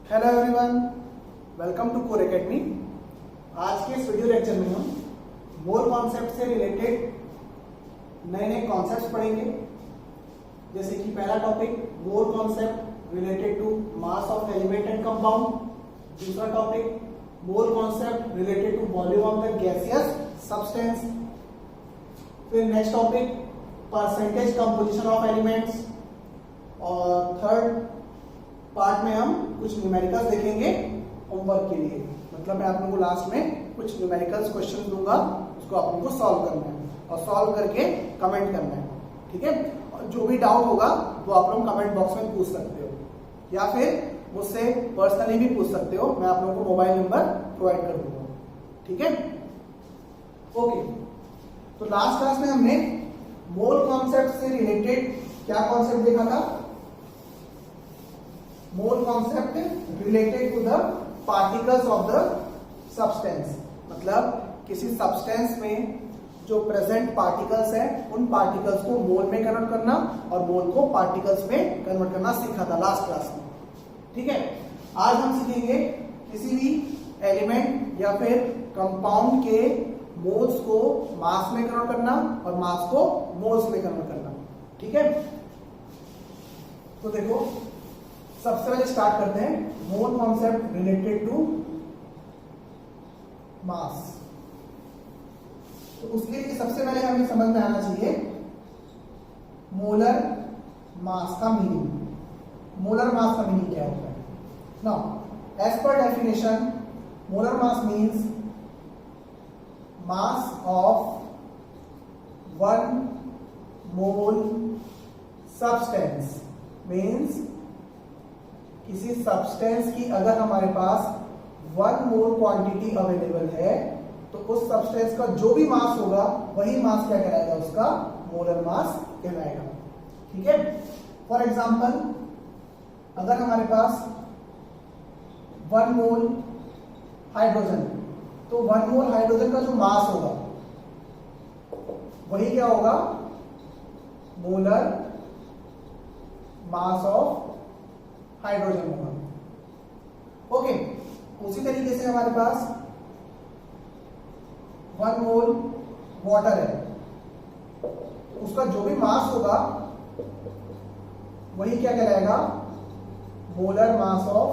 Hello everyone, welcome to core academy. आज के इस वीडियो लेक्चर में हम मोल कॉन्सेप्ट से रिलेटेड नए नए कॉन्सेप्ट्स पढ़ेंगे। जैसे कि पहला topic mole concept related to mass of element and compound. दूसरा topic mole concept related to volume of the gaseous substance. फिर next topic percentage composition of elements. और थर्ड पार्ट में हम कुछ न्यूमेरिकल्स देखेंगे होमवर्क के लिए। मतलब मैं आप लोगों को लास्ट में कुछ न्यूमेरिकल्स क्वेश्चन दूंगा, उसको आप लोगों को सॉल्व करना है और सॉल्व करके कमेंट करना है, ठीक है। और जो भी डाउट होगा वो आप लोग कमेंट बॉक्स में पूछ सकते हो या फिर मुझसे पर्सनली भी पूछ सकते हो। मैं आप लोगों को मोबाइल नंबर प्रोवाइड कर दूंगा, ठीक है। ओके, तो लास्ट क्लास में हमने मोल कॉन्सेप्ट से रिलेटेड क्या कॉन्सेप्ट देखा था? Mole concept related to the particles of the substance. मतलब किसी सब्सटेंस में जो प्रेजेंट पार्टिकल्स हैं उन पार्टिकल्स को मोल में कन्वर्ट करना और मोल को पार्टिकल्स में कन्वर्ट करना सीखा था लास्ट क्लास में, ठीक है। आज हम सीखेंगे किसी भी एलिमेंट या फिर कंपाउंड के मोल्स को मास में कन्वर्ट करना और मास को मोल्स में कन्वर्ट करना, ठीक है। तो देखो, सबसे पहले स्टार्ट करते हैं mole concept related to mass. तो उसके लिए सबसे पहले हमें समझ में आना चाहिए मोलर मास का मीनिंग। मोलर मास का मीनिंग क्या होता है? Now as per definition molar mass means mass of 1 mole substance. Means किसी सब्सटेंस की अगर हमारे पास 1 मोल क्वांटिटी अवेलेबल है तो उस सब्सटेंस का जो भी मास होगा वही मास क्या कहलाएगा? उसका मोलर मास कहलाएगा, ठीक है। फॉर एग्जांपल, अगर हमारे पास 1 मोल हाइड्रोजन, तो 1 मोल हाइड्रोजन का जो मास होगा वही क्या होगा? मोलर मास ऑफ हाइड्रोजन होगा। ओके, उसी तरीके से हमारे पास 1 मोल वाटर है, उसका जो भी मास होगा वही क्या कहलाएगा? मोलर मास ऑफ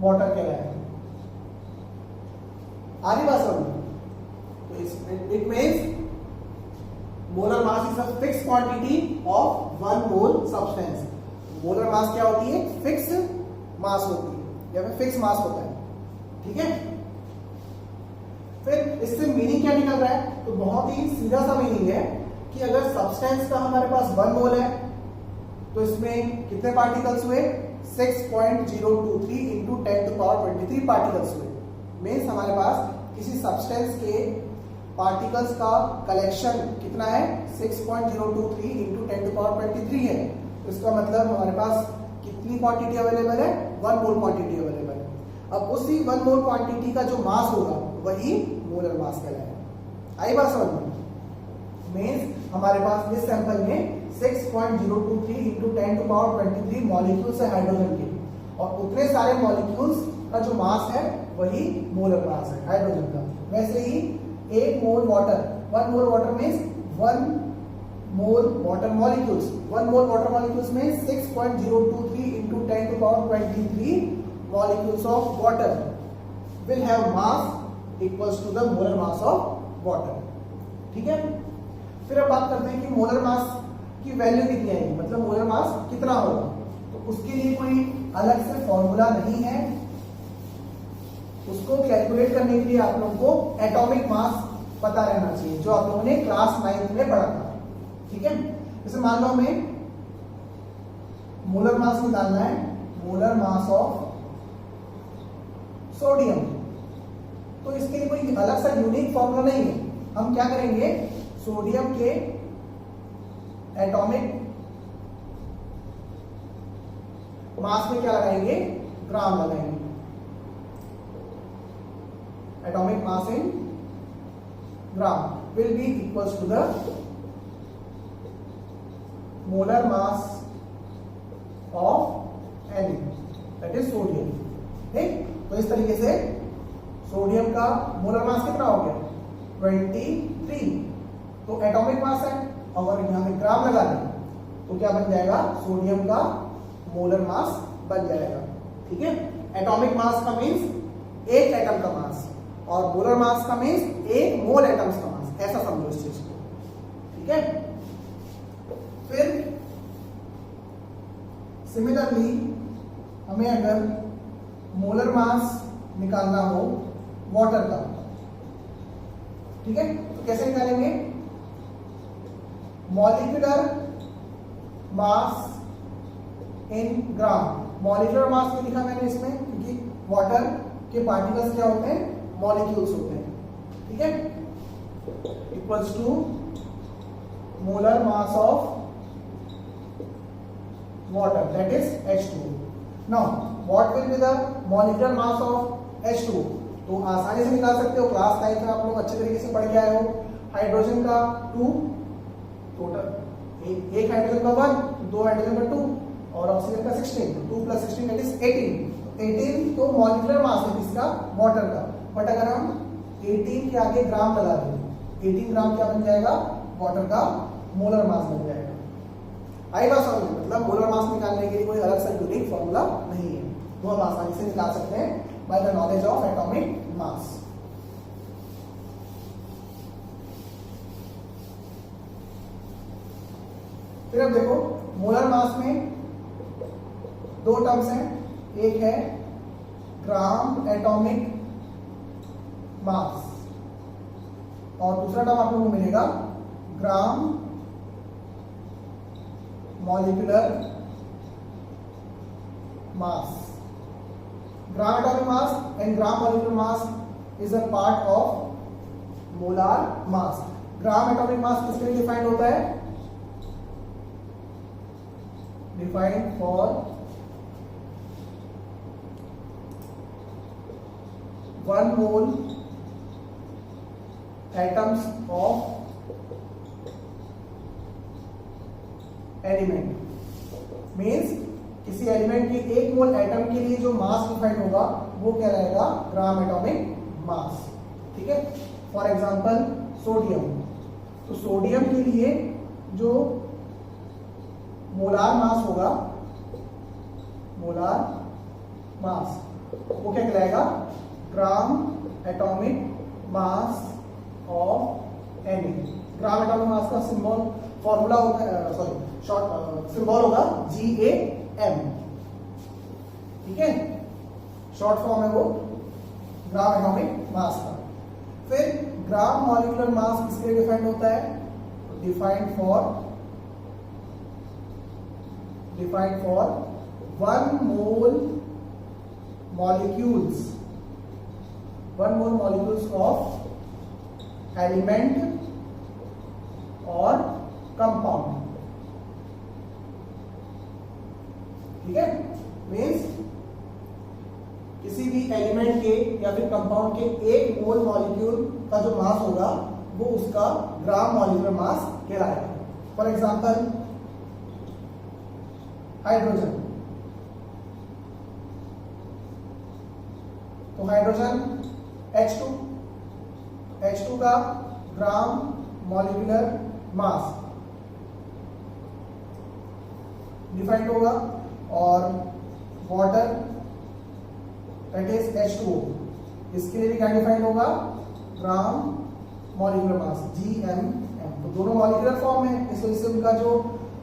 वाटर कहलाएगा। आगे बात समझ। It means molar mass is a fix quantity of 1 mole substance. Molar mass क्या होती है? फिक्स मास होती है या फिर फिक्स मास होता है, ठीक है। फिर इससे मीनिंग क्या निकल रहा है? तो बहुत ही सीधा सा मीनिंग है कि अगर सब्सटेंस का हमारे पास 1 मोल है तो इसमें कितने पार्टिकल्स हुए? 6.023 इंटू 10⁻23 पार्टिकल्स हुए। मीन्स हमारे पास किसी सब्सटेंस के पार्टिकल्स का कलेक्शन कितना है? 6.023 इंटू 10⁻23 है। तो इसका मतलब हमारे पास कितनी क्वांटिटी अवेलेबल है? 1 मोल क्वांटिटी अवेलेबल है। अब उसी 1 मोल क्वांटिटी का जो मास होगा वही मोलर मास कहलाएगा। आई बात समझ में? मीन्स हमारे पास इस सैंपल में 6.023 इंटू 10⁻23 मॉलिक्यूल्स है हाइड्रोजन के, और उतने सारे मॉलिक्यूल्स का जो मास है वही मोलर मास है हाइड्रोजन का। वैसे ही 1 mole water, 1 mole water means 1 mole water molecules, 1 mole water molecules में 6.023 into 10⁻23 molecules of water will have mass equals to the molar mass of water, ठीक है। फिर अब बात करते हैं कि मोलर मास की वैल्यू कितनी आएगी, मतलब मोलर मास कितना होगा। तो उसके लिए कोई अलग से फॉर्मूला नहीं है। उसको कैलकुलेट करने के लिए आप लोगों को एटॉमिक मास पता रहना चाहिए, जो आप लोगों ने क्लास 9th में पढ़ा था, ठीक है। जैसे मान लो हमें मोलर मास निकालना है, मोलर मास ऑफ सोडियम, तो इसके लिए कोई अलग सा यूनिक फॉर्मूला नहीं है। हम क्या करेंगे? सोडियम के एटॉमिक मास में क्या लगाएंगे? ग्राम लगाएंगे। Atomic mass in gram will be equals to the molar mass of Na, that is sodium. ठीक, तो इस तरीके से सोडियम का मोलर मास कितना हो गया 23। तो एटॉमिक मास है, अगर यहां पे ग्राम लगा दें तो क्या बन जाएगा, सोडियम का मोलर मास बन जाएगा। ठीक है, एटॉमिक मास का मींस एक एटम का मास और मोलर मास का मींस एक मोल एटम्स का मास, ऐसा समझो इस चीज को। ठीक है, फिर सिमिलरली हमें अगर मोलर मास निकालना हो वाटर का, ठीक है, तो कैसे निकालेंगे, molecular mass in gram. Molecular mass में लिखा मैंने इसमें क्योंकि वाटर के पार्टिकल्स क्या होते हैं, मॉलिक्यूल्स होते हैं। ठीक है, equals to molar mass of water, that is H2. Now what will be the molecular mass of H2? तो आसानी से निकाल सकते हो, क्लास 9 में आप लोग अच्छे तरीके से पढ़ के आए हो। हाइड्रोजन का 2 टोटल, एक हाइड्रोजन का 1, 2 हाइड्रोजन का 2 और ऑक्सीजन का 16, 2 + 16 दैट इज 18। 18 तो मॉलिक्यूलर मास है किसका, वाटर का। बट अगर हम 18 के आगे ग्राम लगा दें, 18 ग्राम क्या बन जाएगा, वाटर का मोलर मास बन जाएगा। आई बात समझ, मतलब मोलर मास निकालने के लिए कोई अलग सा यूनिक फॉर्मूला नहीं है, वो हम आसानी से निकाल सकते हैं by the knowledge of atomic mass. फिर अब देखो मोलर मास में दो टर्म्स हैं, एक है ग्राम एटॉमिक मास और दूसरा टर्म आप लोगों को मिलेगा ग्राम molecular mass. Gram atomic mass and gram molecular mass is a part of molar mass. Gram atomic mass किसके लिए डिफाइंड होता है, defined for 1 mole atoms of element. Means किसी एलिमेंट के 1 मोल एटम के लिए जो मास डिफाइंड होगा वो क्या रहेगा, ग्राम एटॉमिक मास। ठीक है, फॉर एग्जांपल सोडियम, तो सोडियम के लिए जो मोलार मास होगा, मोलार मास वो क्या कहलाएगा, gram atomic mass of any. Gram atomic mass का सिंबल फॉर्मूला होता है, सॉरी शॉर्ट सिंबल होगा GAM। ठीक है, शॉर्ट फॉर्म है वो ग्राम एटॉमिक मास का। फिर ग्राम मॉलिक्यूलर मास किसके लिए डिफाइंड होता है, defined for 1 mole molecules of element और कंपाउंड। ठीक है, मीन्स किसी भी एलिमेंट के या फिर कंपाउंड के 1 मोल मॉलिक्यूल का जो मास होगा वो उसका ग्राम मॉलिक्यूलर मास कहलाएगा। फॉर एग्जांपल हाइड्रोजन, तो हाइड्रोजन H2 का ग्राम मॉलिक्यूलर मास डिफाइंड होगा और वाटर दैट इज H2O, इसके लिए भी क्या डिफाइंड होगा, ग्राम मॉलिक्यूलर मास GMM। तो दोनों मॉलिक्यूलर फॉर्म है, इस वजह से उनका जो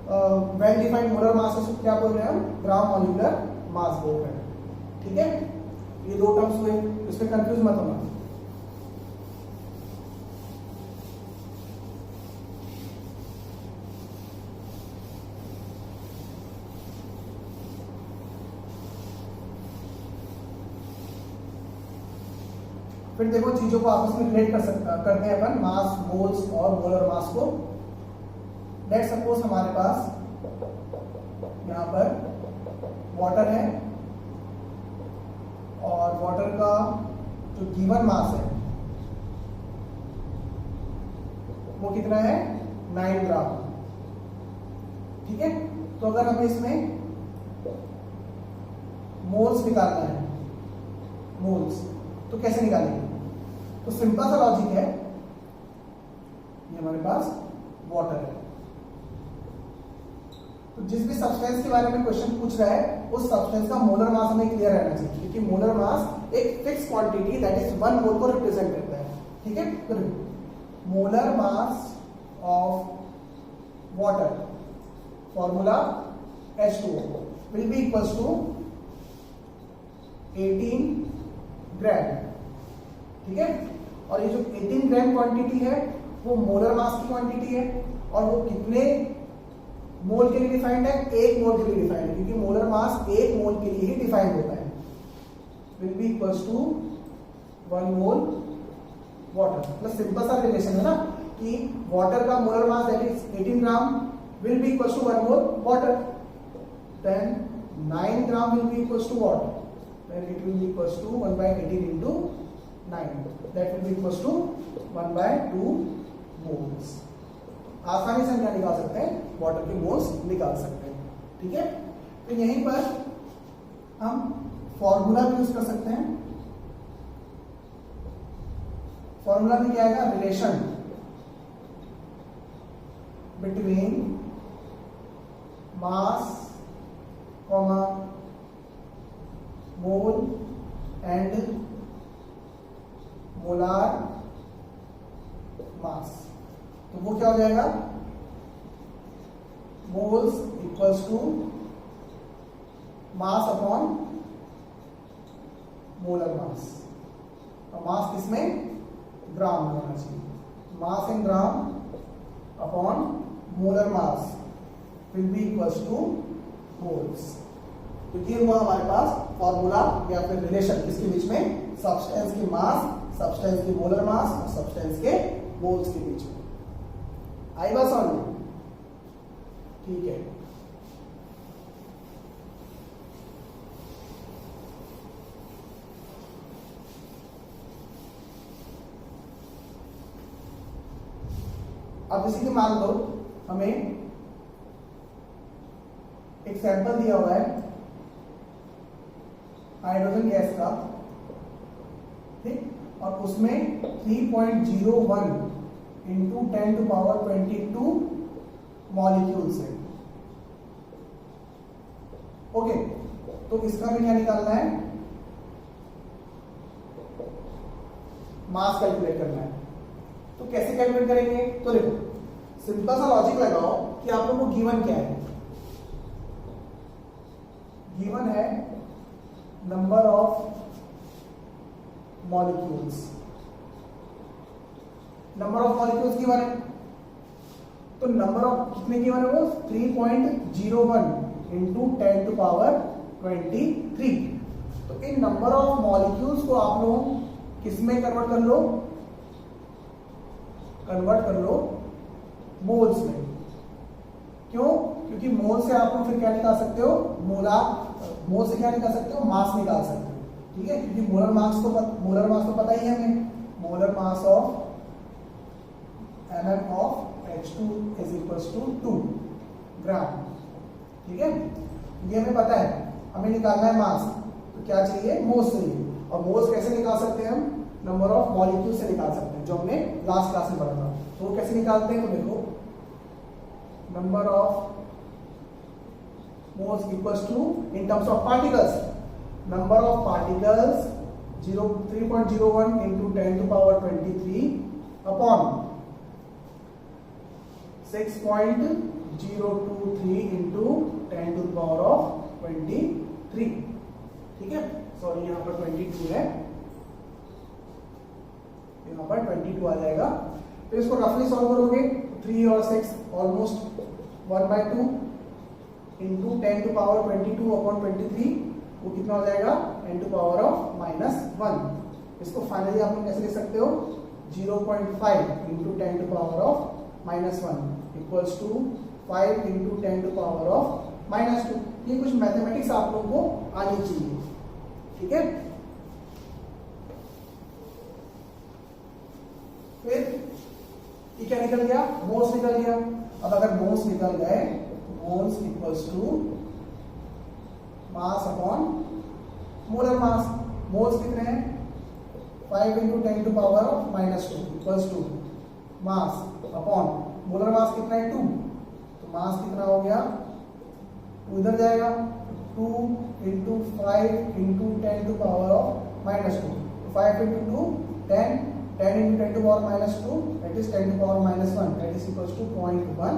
वेल डिफाइंड मोलर मास है उसको क्या बोल रहे हैं हम, ग्राम मॉलिक्यूलर मास बोल रहे हैं। ठीक है, ये 2 टर्म्स हुए, इसमें कंफ्यूज मत होना। फिर देखो चीजों को आपस में रिलेट करते हैं अपन, मास, मोल्स और मोलर मास को। लेट्स सपोज हमारे पास यहाँ पर वाटर है और वाटर का जो गिवन मास है वो कितना है, 9 ग्राम। ठीक है, तो अगर हमें इसमें मोल्स निकालना है, मोल्स, तो कैसे निकालेंगे? तो सिंपल सा लॉजिक है, ये हमारे पास वाटर है, तो जिस भी सब्सटेंस के बारे में क्वेश्चन पूछ रहा है उस सब्सटेंस का मोलर मास हमें क्लियर रहना चाहिए, क्योंकि मोलर मास एक fix quantity that is 1 mole को रिप्रेजेंट करता है। ठीक है, तो molar mass of water formula H2O will be equals to 18 gram. ठीक है, और ये जो 18 ग्राम क्वांटिटी है वो मोलर मास की क्वांटिटी है, और वो कितने मोल के लिए डिफाइंड है? 1 मोल के लिए डिफाइंड है, क्योंकि मोलर मास 1 मोल के लिए ही डिफाइंड होता है। Will be equals to 1 mole water. Plus simple सा रिलेशन है ना कि वाटर का molar mass that is 18 gram will be equals to 1 mole water, then 9 gram will be equals to what? Then it will be equals to 1 by 18 into 9, that will be equals to 1 by 2 moles। आसानी से हम क्या निकाल सकते हैं? Water के moles निकाल सकते हैं। ठीक है, तो यहीं पर हम फॉर्मूला भी यूज कर सकते हैं। फॉर्मूला भी क्या आएगा? Relation between mass, mole and molar mass। तो वो क्या हो जाएगा? moles equals to mass upon molar mass। और मास किसमें? ग्राम में होना चाहिए। Mass in gram upon molar mass will be equals to moles। तो ये हुआ हमारे पास फॉर्मूला या फिर रिलेशन किसके बीच में? सब्सटेंस की मास, सब्सटेंस की मोलर मास और सब्सटेंस के मोल्स के बीच में। आई बात समझ में? ठीक है, अब इसी की मान लो हमें एक सैंपल दिया हुआ है हाइड्रोजन गैस का, ठीक, और उसमें 3.01 इंटू 10 टू पावर 22 मॉलिक्यूल्स है। ओके, तो इसका भी क्या निकालना है? मास कैलकुलेट करना है। तो कैसे कैलकुलेट करेंगे? तो देखो, सिंपल सा लॉजिक लगाओ कि आप लोगों को गिवन क्या है। गिवन है number of molecules, number of molecules given है, तो नंबर ऑफ कितने गिवन है? वो 3.01 इंटू 10 टू पावर 23। तो इन नंबर ऑफ मॉलिक्यूल्स को आप लोग किस में कन्वर्ट कर लो? कन्वर्ट कर लो मोल्स में। क्यों? क्योंकि मोल से आप लोग फिर क्या निकाल सकते हो? मोल से क्या निकाल सकते हो? मास निकाल सकते हो। ठीक है, क्योंकि मोलर मास तो पता ही है हमें। Molar mass of mm of H2 is equals to 2 gram. ठीक है, ये हमें पता है। हमें निकालना है मास, तो क्या चाहिए? मोल्स चाहिए। और मोल्स कैसे निकाल सकते हैं हम? नंबर ऑफ मॉलिक्यूल से निकाल सकते हैं, जो हमने लास्ट क्लास में पढ़ा था। तो वो कैसे निकालते हैं? तो देखो, number of moles equals to in terms of particles, number of particles 3.01 into 10 to power 23 upon 6.023 into 10 to the power of 23। ठीक है, सॉरी यहाँ पर 22 है, यहाँ पर 22 आ जाएगा। तो इसको रफली सॉल्व करोगे, 3 और 6 almost 1/2 into 10 to power 22 upon 23, वो कितना हो जाएगा? 10 टू पावर ऑफ -1। इसको फाइनली आप लोग कैसे लिख सकते हो? 0.5 into 10 to power of -1 equals to 5 into 10 to power of -2। ये कुछ मैथमेटिक्स आप लोगों को आनी चाहिए। ठीक है, फिर ये क्या निकल गया? मोल्स निकल गया। अब अगर मोल्स निकल गए, moles equals to mass upon molar mass, moles कितने हैं 5 × 10⁻⁻² equals to mass upon molar mass कितना है 2, तो मास कितना हो गया 2 इधर जाएगा 2 × 5 × 10⁻⁻², तो 5 × 2 10, 10 × 10⁻², that is 10⁻⁻1, that is equals to 0.1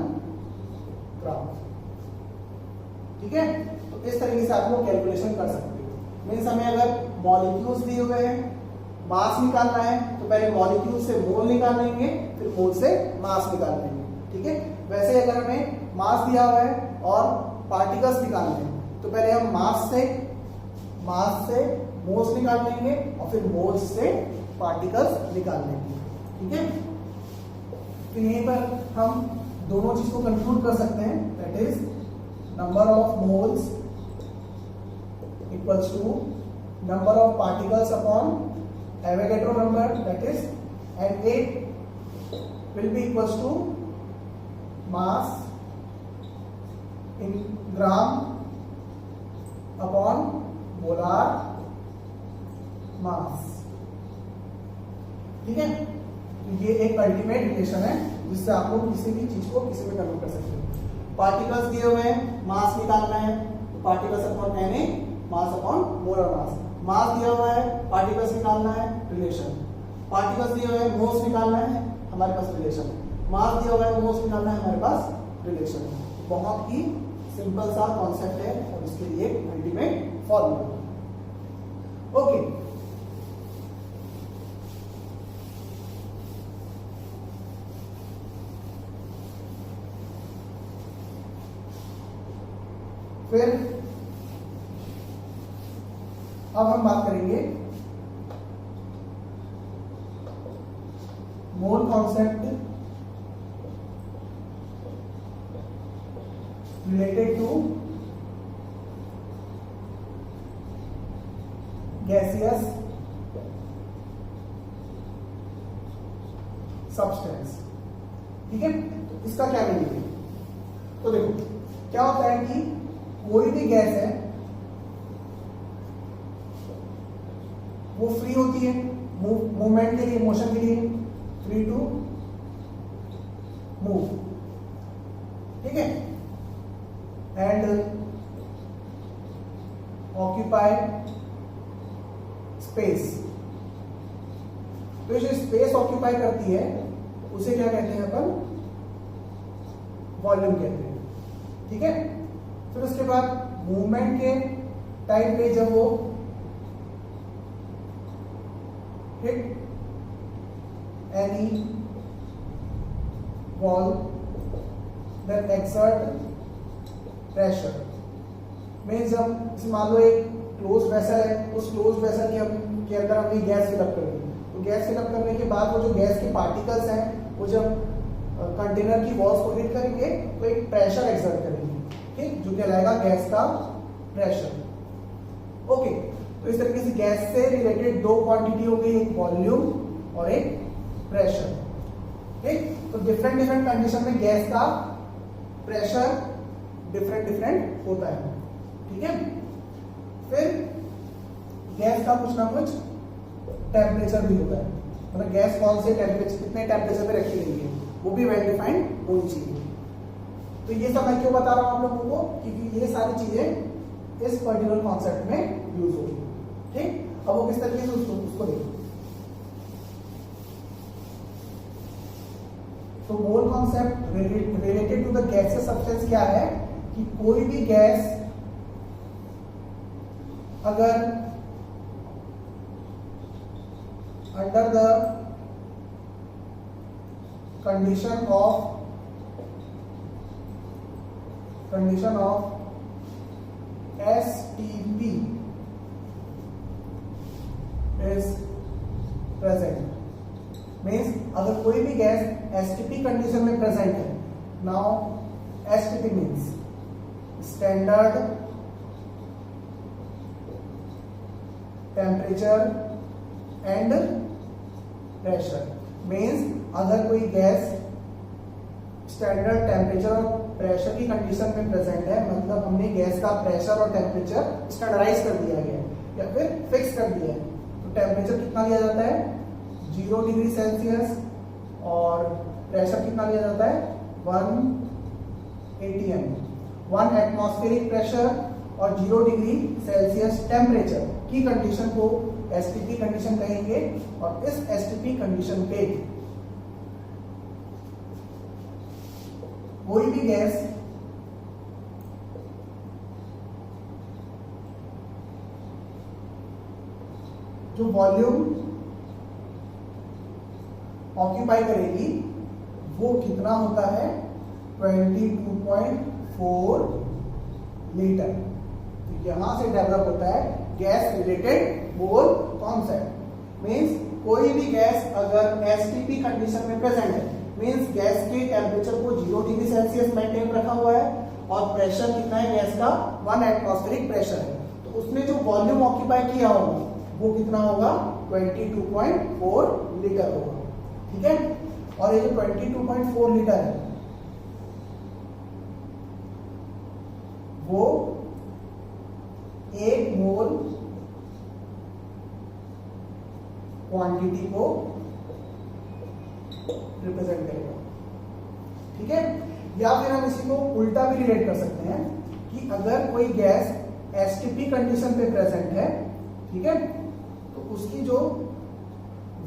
ग्राम। ठीक है, तो इस तरीके से आप लोग कैलकुलेशन कर सकते हो। मीन्स हमें अगर मॉलिक्यूल्स दिए हुए हैं, मास निकालना है, तो पहले मॉलिक्यूल से मोल निकाल लेंगे, फिर मोल से मास निकाल लेंगे। ठीक है, वैसे अगर हमें मास दिया हुआ है और पार्टिकल्स निकालने हैं, तो पहले हम मास से मोल्स निकाल लेंगे और फिर मोल्स से पार्टिकल्स निकाल लेंगे। ठीक है, तो यहीं पर हम दोनों चीज को कंक्लूड कर सकते हैं, that is number of moles equals to number of particles upon Avogadro number, that is, and A will be equals to mass in gram upon molar mass। ठीक है, तो ये एक अल्टीमेट रिलेशन है जिससे आप लोग किसी भी चीज को किसी में कन्वर्ट कर सकते हो। पार्टिकल्स दिए हुए हैं, मास निकालना है, तो particles upon Na, mass upon molar mass. Mass दिया हुआ है, पार्टिकल्स निकालना है, रिलेशन। पार्टिकल्स दिए हुए हैं, मोल्स निकालना है, हमारे पास रिलेशन है। मास दिया हुआ है, मोल्स निकालना है, हमारे पास रिलेशन है। बहुत ही सिंपल सा कॉन्सेप्ट है और इसके लिए एक अल्टीमेट फॉर्मूला। ओके, फिर अब हम बात करेंगे mole concept related to gaseous substance. ठीक है, तो इसका क्या मीनिंग है? तो देखो क्या होता है कि कोई भी गैस है वो फ्री होती है मूवमेंट के लिए, मोशन के लिए, फ्री टू मूव। ठीक है, एंड ऑक्यूपाई स्पेस। तो जो स्पेस ऑक्यूपाई करती है उसे क्या कहते हैं अपन? वॉल्यूम कहते हैं। ठीक है, फिर उसके बाद मूवमेंट के टाइम पे जब वो hit any wall then exert pressure. Means जब मान लो एक क्लोज वेसल है, उस क्लोज वेसल के अंदर हमने गैस फिलअप कर दी, तो गैस फिलअप करने के बाद वो जो गैस के पार्टिकल्स हैं वो जब कंटेनर की वॉल्स को हिट करेंगे तो एक प्रेशर एक्सर्ट करेंगे। ठीक, जो कहलाएगा गैस का प्रेशर। ओके, तो इस तरीके से गैस से रिलेटेड दो क्वांटिटी हो गई, एक वॉल्यूम और एक प्रेशर। ठीक, तो डिफरेंट कंडीशन में गैस का प्रेशर डिफरेंट होता है। ठीक है, फिर गैस का कुछ ना कुछ टेम्परेचर भी होता है, मतलब गैस कौन से टेम्परेचर, कितने टेम्परेचर पे रखी गई है वो भी वेल डिफाइंड होनी चाहिए। तो ये सब मैं क्यों बता रहा हूं आप लोगों को, क्योंकि ये सारी चीजें इस पर्टिकुलर कॉन्सेप्ट में यूज होगी। ठीक, अब वो किस तरीके से उसको देखो। तो mole concept related to the gaseous substance क्या है कि कोई भी गैस अगर under the condition of STP is present, means अगर कोई भी गैस STP कंडीशन में प्रेजेंट है, now STP means standard temperature and pressure. Means अगर कोई गैस स्टैंडर्ड टेम्परेचर और प्रेशर की कंडीशन में प्रेजेंट है, मतलब हमने गैस का प्रेशर और टेम्परेचर स्टैंडर्डाइज कर दिया गया है। या फिर फिक्स कर दिया है। तो टेम्परेचर कितना लिया जाता है 0 डिग्री सेल्सियस और प्रेशर कितना लिया जाता है 1 atm। 1 एटमॉस्फेरिक प्रेशर और 0 डिग्री सेल्सियस टेम्परेचर की कंडीशन को एसटीपी कंडीशन कहेंगे। और इस एसटीपी कंडीशन पे कोई भी गैस जो वॉल्यूम ऑक्यूपाई करेगी वो कितना होता है 22.4 लीटर। तो यहां से डेवलप होता है gas related mole concept. Means कोई भी गैस अगर एसटीपी कंडीशन में प्रेजेंट है, मींस गैस के टेम्परेचर को 0 डिग्री सेल्सियस मेंटेन रखा हुआ है और प्रेशर कितना है गैस का 1 एटमॉस्फेरिक प्रेशर है, तो उसने जो वॉल्यूम ऑक्यूपाई किया होगा वो कितना होगा 22.4 लीटर होगा। ठीक है, और ये जो 22.4 लीटर है वो 1 मोल क्वांटिटी को रिप्रेजेंट करेगा। ठीक है, या फिर हम इसी को उल्टा भी रिलेट कर सकते हैं कि अगर कोई गैस एसटीपी कंडीशन पे प्रेजेंट है, ठीक है, तो उसकी जो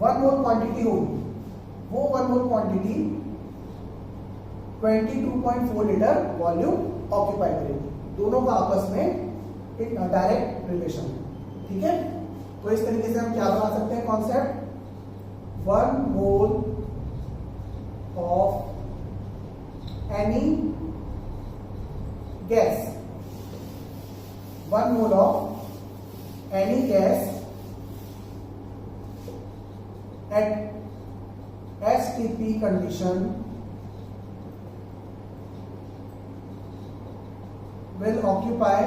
1 मोल क्वांटिटी होगी वो 1 मोल क्वांटिटी 22.4 लीटर वॉल्यूम ऑक्यूपाई करेगी। दोनों का आपस में एक डायरेक्ट रिलेशन है। ठीक है, तो इस तरीके से हम क्या बना सकते हैं concept 1 mole of any gas, 1 mole of any gas at STP condition will occupy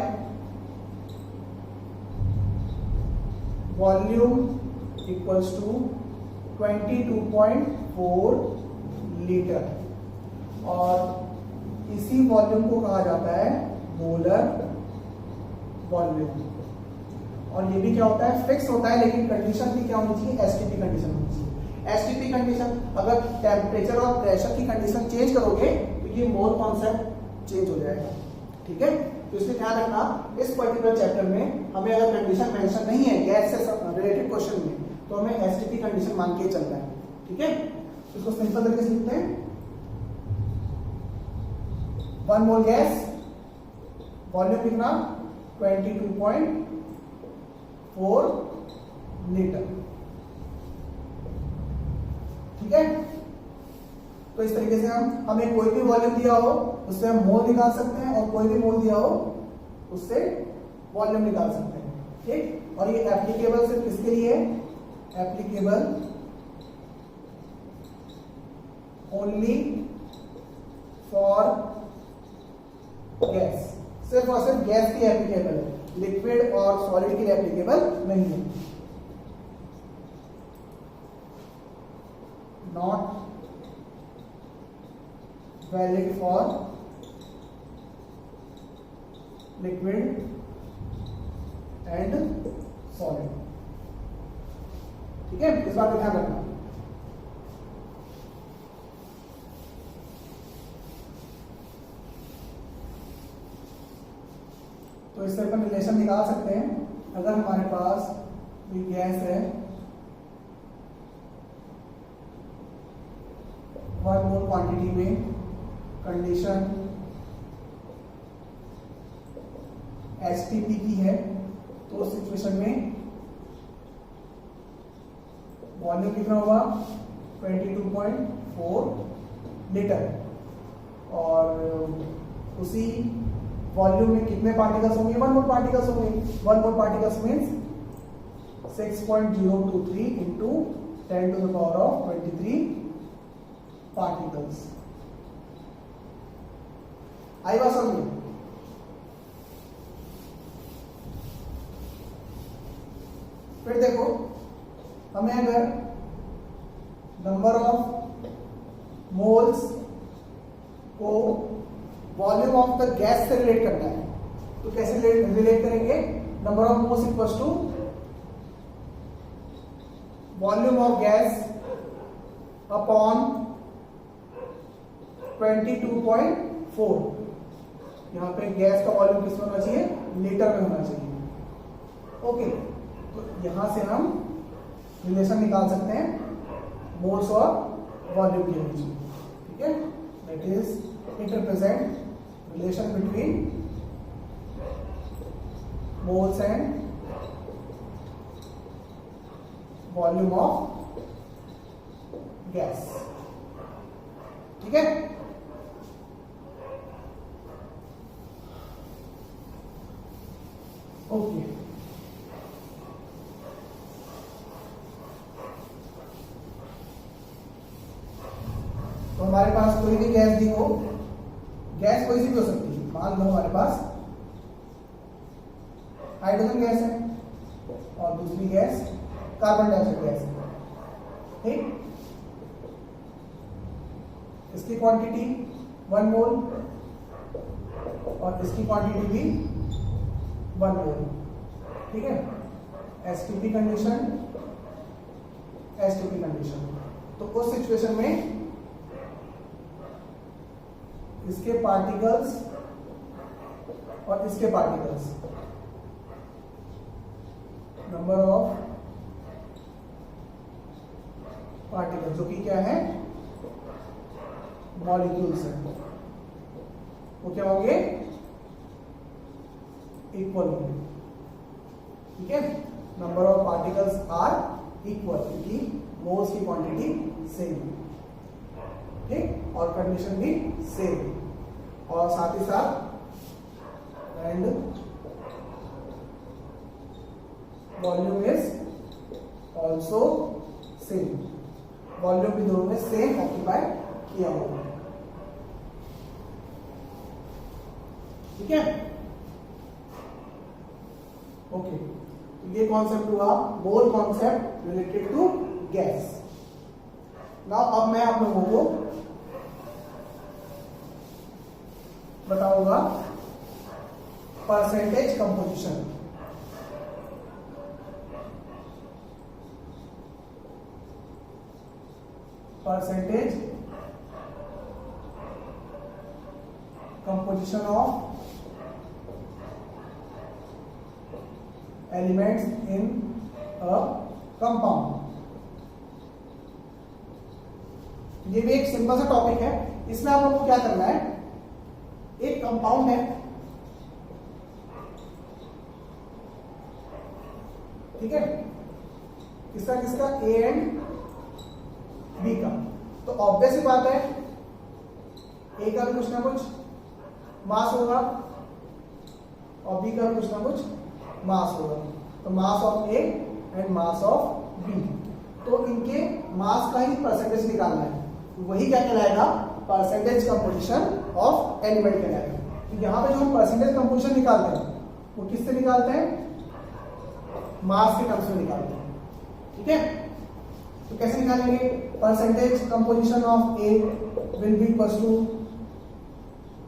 volume equals to 22.4 litre. और इसी वॉल्यूम को कहा जाता है मोलर वॉल्यूम। और ये भी क्या होता है फिक्स होता है, लेकिन कंडीशन भी क्या होनी चाहिए एसटीपी कंडीशन होनी चाहिए। एसटीपी कंडीशन अगर टेम्परेचर और प्रेशर की कंडीशन चेंज करोगे तो ये मोल कॉन्सेप्ट चेंज हो जाएगा। ठीक है, तो इसलिए ध्यान रखना इस पर्टिकुलर चैप्टर में हमें अगर कंडीशन मेंशन नहीं है गैस से रिलेटेड क्वेश्चन में तो हमें एसटीपी कंडीशन मान के चलना है। ठीक है, इसको सिंपल तरीके से लिखते हैं 1 मोल गैस वॉल्यूम कितना 22.4 लीटर। ठीक है, तो इस तरीके से हमें कोई भी वॉल्यूम दिया हो उससे हम मोल निकाल सकते हैं और कोई भी मोल दिया हो उससे वॉल्यूम निकाल सकते हैं। ठीक, और ये एप्लीकेबल सिर्फ किसके लिए है एप्लीकेबल ओनली फॉर गैस, सिर्फ और सिर्फ गैस की एप्लीकेबल है, लिक्विड और सॉलिड के लिए एप्लीकेबल नहीं है। Not valid for liquid and solid. ठीक है, इस बात का ध्यान रखना। तो इससे अपन रिलेशन निकाल सकते हैं। अगर हमारे पास कोई गैस है 1 मोल क्वांटिटी में, कंडीशन एसटीपी की है, तो उस सिचुएशन में वॉल्यूम कितना होगा 22.4 लीटर। और उसी वॉल्यूम में कितने पार्टिकल्स होंगे 1 मोल पार्टिकल्स होंगे। 1 mole particles means 6.023 into 10 to the power of 23 particles. आई बात समझ में? फिर देखो हमें अगर नंबर ऑफ मोल्स को वॉल्यूम ऑफ द गैस से रिलेट करना है तो कैसे रिलेट करेंगे number of moles equals to volume of gas upon 22.4। यहाँ पे गैस का वॉल्यूम किस में होना चाहिए, लीटर में होना चाहिए। ओके, तो यहां से हम रिलेशन निकाल सकते हैं मोल्स और वॉल्यूम के बीच में। ठीक है, that is it represent relation between moles and volume of gas. ठीक है, ओके। तो हमारे पास कोई भी गैस दी हो, गैस कोई सी भी हो सकती है। मान लो हमारे पास हाइड्रोजन गैस है और दूसरी गैस कार्बन डाइऑक्साइड गैस है। ठीक, इसकी क्वांटिटी 1 मोल और इसकी क्वांटिटी भी 1 मोल। ठीक है, एसटीपी कंडीशन, एसटीपी कंडीशन। तो उस सिचुएशन में इसके पार्टिकल्स और इसके पार्टिकल्स, नंबर ऑफ पार्टिकल्स जो कि क्या है, मॉलिक्यूल्स है, वो क्या होंगे, इक्वल होंगे। ठीक है, number of particles are equal क्योंकि मोल्स की क्वांटिटी सेम है। ठीक, और कंडीशन भी सेम, और साथ ही साथ and volume is also same, volume भी दोनों में सेम ऑक्यूपाई किया हुआ है। ठीक है, ओके। ये कॉन्सेप्ट हुआ mole concept related to gas. Now अब मैं आप लोगों को बताऊंगा percentage composition. Percentage composition of elements in a compound. ये भी एक सिंपल सा टॉपिक है। इसमें आप लोगों को क्या करना है, एक कंपाउंड है, ठीक है, किसका किसका, ए एंड बी का। तो ऑब्वियस ही बात है ए का भी कुछ ना कुछ मास होगा और बी का भी कुछ ना कुछ मास होगा। तो mass of A and mass of B, तो इनके मास का ही परसेंटेज निकालना है। वही क्या कहलाएगा, परसेंटेज कंपोजिशन ऑफ एलिमेंट कहलाएगा। तो यहाँ पे जो हम परसेंटेज कंपोजिशन निकालते हैं वो किससे निकालते हैं, मास के टर्म्स में निकालते हैं। ठीक है, तो कैसे निकालेंगे, percentage composition of A will be equal to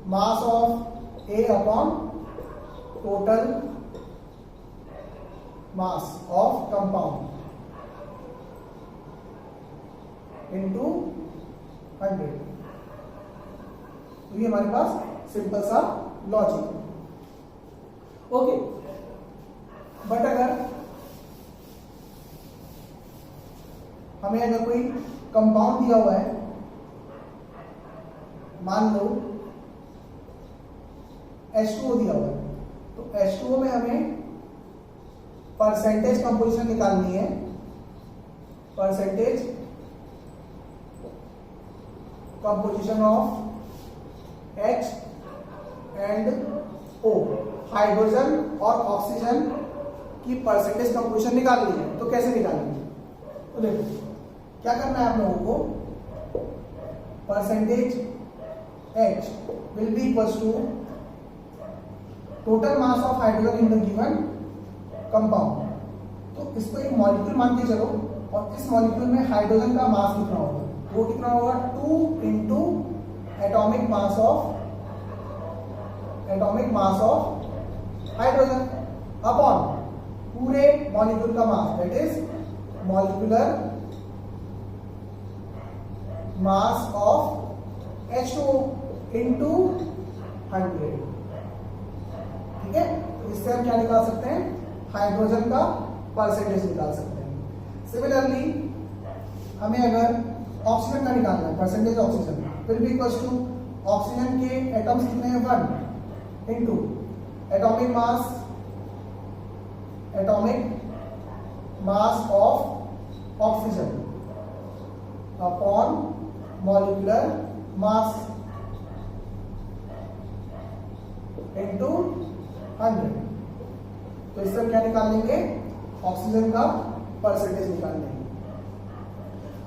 mass of A upon total mass of compound into 100। तो ये हमारे पास सिंपल सा लॉजिक। ओके, बट अगर हमें अगर कोई कंपाउंड दिया हुआ है, मान लो H2O दिया हुआ है, तो H2O में हमें परसेंटेज कंपोजिशन निकालनी है। Percentage composition of H and O, hydrogen और ऑक्सीजन की परसेंटेज कंपोजिशन निकालनी है। तो कैसे निकालेंगे, तो देखो क्या करना है आप लोगों को, percentage H will be equal to total mass of hydrogen in the given compound. तो इसको एक मॉलिक्यूल मान के चलो, और इस मॉलिक्यूल में हाइड्रोजन का मास कितना होगा, वो कितना होगा, 2 into atomic mass of hydrogen upon molecule का mass, that is molecular mass of H2 into 100। ठीक है, तो इससे हम क्या निकाल सकते हैं, हाइड्रोजन का परसेंटेज निकाल सकते हैं। सिमिलरली हमें अगर ऑक्सीजन का निकालना है, परसेंटेज ऑक्सीजन, फिर भी इक्वल्स टू ऑक्सीजन के एटम्स कितने हैं 1 into atomic mass of oxygen upon molecular mass into 100। तो इससे हम क्या निकाल लेंगे, ऑक्सीजन का परसेंटेज निकाल लेंगे।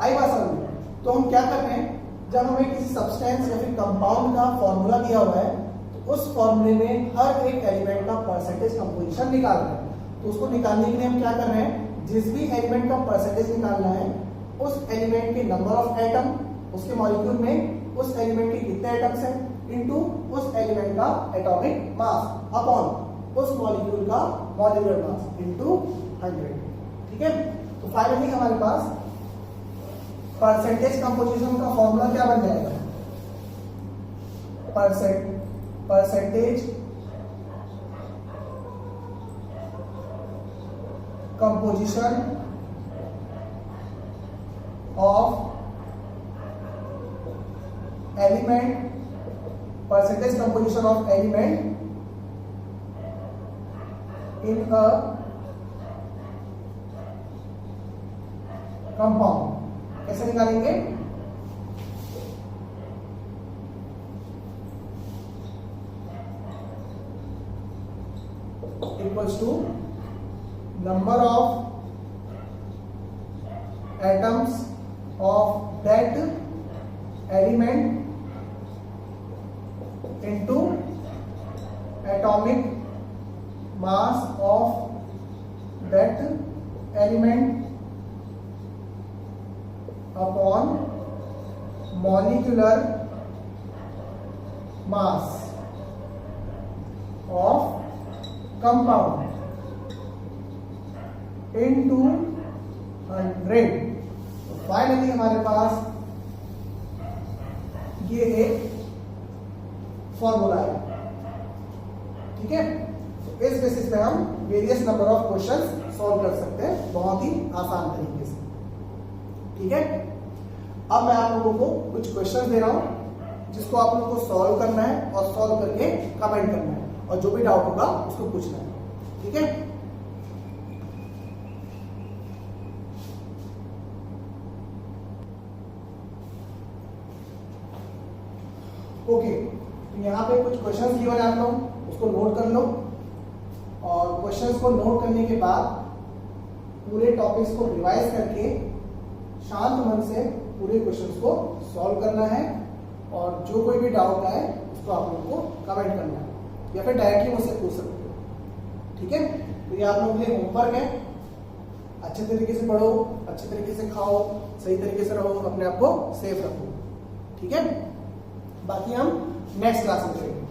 आई बात समझ में? तो हम क्या कर रहे हैं, जब हमें किसी सब्सटेंस या फिर कंपाउंड का फॉर्मूला दिया हुआ है तो उस फॉर्मूले में हर एक एलिमेंट का परसेंटेज कंपोजिशन निकाल रहे हैं। तो उसको निकालने के लिए हम क्या कर रहे हैं, जिस भी एलिमेंट का परसेंटेज निकालना है उस एलिमेंट के नंबर ऑफ एटम उसके मॉलिक्यूल में, उस एलिमेंट के कितने एटम्स हैं इनटू उस एलिमेंट का एटॉमिक मास अपॉन उस मॉलिक्यूल का मॉलिक्यूलर मास इनटू 100। ठीक है, तो फाइनली हमारे पास परसेंटेज कंपोजिशन का फॉर्मूला क्या बन जाएगा, percentage composition of element, percentage composition of element in a compound. कैसे निकालेंगे, equals to number of atoms of that element into atomic mass of that element upon molecular mass of compound into 100। तो finally हमारे पास ये एक formula है। ठीक है, तो इस बेसिस पे हम various number of questions solve कर सकते हैं बहुत ही आसान तरीके से। ठीक है, अब मैं आप लोगों को कुछ क्वेश्चन दे रहा हूं जिसको आप लोगों को सॉल्व करना है और सॉल्व करके कमेंट करना है और जो भी डाउट होगा उसको पूछना है। ठीक है, ओके, यहाँ पे कुछ क्वेश्चंस दिए हुए हैं, आप लोग उसको नोट कर लो और क्वेश्चंस को नोट करने के बाद पूरे टॉपिक्स को रिवाइज करके शांत मन से पूरे क्वेश्चंस को सॉल्व करना है और जो कोई भी डाउट आए उसको आप लोगों को कमेंट करना है या फिर डायरेक्टली मुझसे पूछ सकते हो। ठीक है, तो ये आप लोगों के लिए होमवर्क है। अच्छे तरीके से पढ़ो, अच्छे तरीके से खाओ, सही तरीके से रहो, अपने आप को सेफ रखो। ठीक है, बाकी हम नेक्स्ट क्लास में करेंगे।